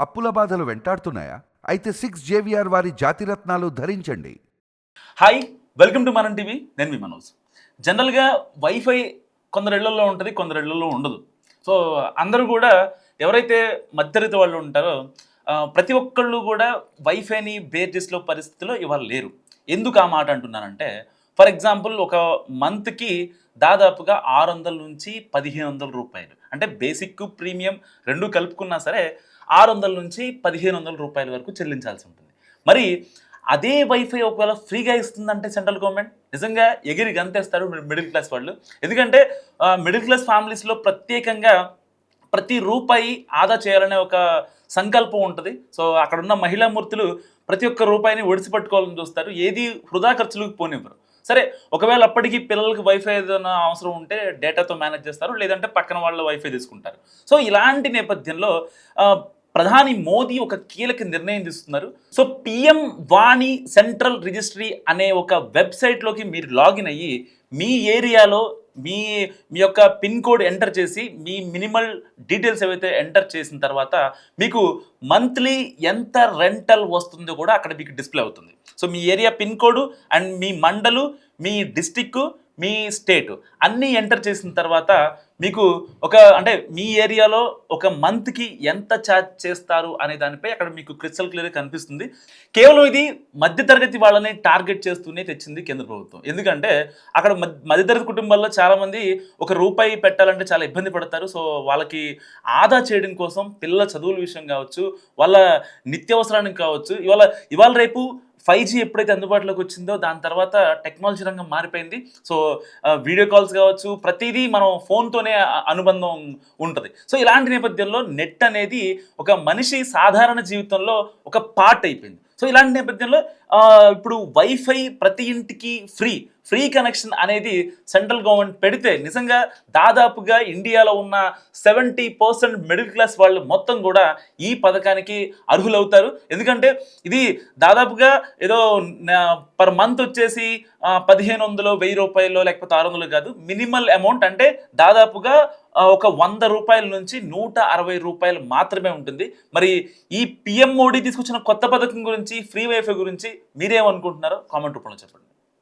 అప్పుల బాధలు వెంటాడుతున్నాయా? అయితే 6 JVR వారి జాతిరత్నాలు ధరించండి. హాయ్, వెల్కమ్ టు మనం టీవీ. నేను మీ మనోజ్. జనరల్గా వైఫై కొందరి ఇళ్లలో ఉంటుంది, కొందరి ఇళ్లలో ఉండదు. సో అందరూ కూడా ఎవరైతే మధ్యతరగతి వాళ్ళు ఉంటారో ప్రతి ఒక్కళ్ళు కూడా వైఫైని బేర్ చేసే పరిస్థితిలో ఇవాళ లేరు. ఎందుకు ఆ మాట అంటున్నానంటే, ఫర్ ఎగ్జాంపుల్ ఒక మంత్కి దాదాపుగా 600 నుంచి 1500 రూపాయలు, అంటే బేసిక్ ప్రీమియం రెండు కలుపుకున్నా సరే 600 నుంచి 1500 రూపాయల వరకు చెల్లించాల్సి ఉంటుంది. మరి అదే వైఫై ఒకవేళ ఫ్రీగా ఇస్తుందంటే సెంట్రల్ గవర్నమెంట్ నిజంగా ఎగిరి గంతేస్తారు మిడిల్ క్లాస్ వాళ్ళు. ఎందుకంటే మిడిల్ క్లాస్ ఫ్యామిలీస్లో ప్రత్యేకంగా ప్రతి రూపాయి ఆదా చేయాలనే ఒక సంకల్పం ఉంటుంది. సో అక్కడ ఉన్న మహిళామూర్తులు ప్రతి ఒక్క రూపాయిని ఒడిసి పట్టుకోవాలని చూస్తారు, ఏది వృధా ఖర్చులకు పోనివ్వరు. సరే, ఒకవేళ అప్పటికి పిల్లలకి వైఫై ఏదైనా అవసరం ఉంటే డేటాతో మేనేజ్ చేస్తారు, లేదంటే పక్కన వాళ్ళ వైఫై తీసుకుంటారు. సో ఇలాంటి నేపథ్యంలో ప్రధాని మోదీ ఒక కీలక నిర్ణయం తీసుకున్నారు. సో పిఎం వాణి సెంట్రల్ రిజిస్ట్రీ అనే ఒక వెబ్సైట్లోకి మీరు లాగిన్ అయ్యి మీ ఏరియాలో మీ యొక్క పిన్ కోడ్ ఎంటర్ చేసి మీ మినిమల్ డీటెయిల్స్ ఏవైతే ఎంటర్ చేసిన తర్వాత మీకు మంత్లీ ఎంత రెంటల్ వస్తుందో కూడా అక్కడ మీకు డిస్ప్లే అవుతుంది. So me area pin code and me mandal, me district, me state అన్నీ ఎంటర్ చేసిన తర్వాత మీకు అంటే మీ ఏరియాలో ఒక మంత్కి ఎంత ఛార్జ్ చేస్తారు అనే దానిపై అక్కడ మీకు క్రిస్టల్ క్లియర్గా కనిపిస్తుంది. కేవలం ఇది మధ్యతరగతి వాళ్ళని టార్గెట్ చేస్తూనే తెచ్చింది కేంద్ర ప్రభుత్వం. ఎందుకంటే అక్కడ మధ్యతరగతి కుటుంబాల్లో చాలామంది ఒక రూపాయి పెట్టాలంటే చాలా ఇబ్బంది పడతారు. సో వాళ్ళకి ఆదా చేయడం కోసం పిల్లల చదువుల విషయం కావచ్చు, వాళ్ళ నిత్యావసరానికి కావచ్చు, ఇవాళ రేపు 5G ఎప్పుడైతే అందుబాటులోకి వచ్చిందో దాని తర్వాత టెక్నాలజీ రంగం మారిపోయింది. సో వీడియో కాల్స్ కావచ్చు, ప్రతిదీ మనం ఫోన్తోనే అనుబంధం ఉంటుంది. సో ఇలాంటి నేపథ్యంలో నెట్ అనేది ఒక మనిషి సాధారణ జీవితంలో ఒక పార్ట్ అయిపోయింది. సో ఇలాంటి నేపథ్యంలో ఇప్పుడు వైఫై ప్రతి ఇంటికి ఫ్రీ కనెక్షన్ అనేది సెంట్రల్ గవర్నమెంట్ పెడితే నిజంగా దాదాపుగా ఇండియాలో ఉన్న 70% మిడిల్ క్లాస్ వాళ్ళు మొత్తం కూడా ఈ పథకానికి అర్హులవుతారు. ఎందుకంటే ఇది దాదాపుగా ఏదో పర్ మంత్ వచ్చేసి 1500, 1000 రూపాయలు లేకపోతే 600 కాదు, మినిమల్ అమౌంట్ అంటే దాదాపుగా ఒక 100 రూపాయల నుంచి 160 రూపాయలు మాత్రమే ఉంటుంది. మరి ఈ పిఎం మోడీ తీసుకొచ్చిన కొత్త పథకం గురించి, ఫ్రీ వైఫై గురించి మీరేమనుకుంటున్నారో కామెంట్ రూపంలో చెప్పండి.